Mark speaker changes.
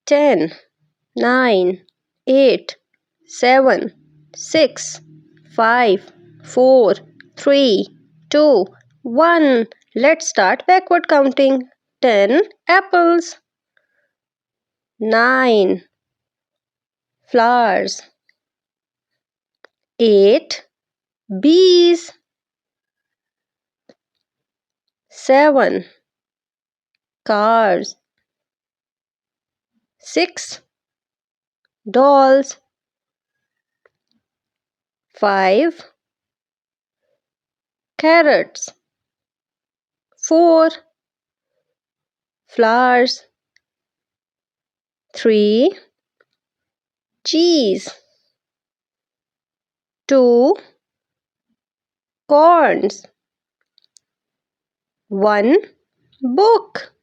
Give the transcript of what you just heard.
Speaker 1: 10, 9, 8, 7, 6, 5, 4, 3, 2, 1. Let's start backward counting. 10 apples, 9 flowers, 8 bees, 7 cars, 6 dolls, 5 carrots, 4 flowers, 3 cheese, 2 corns, 1 book.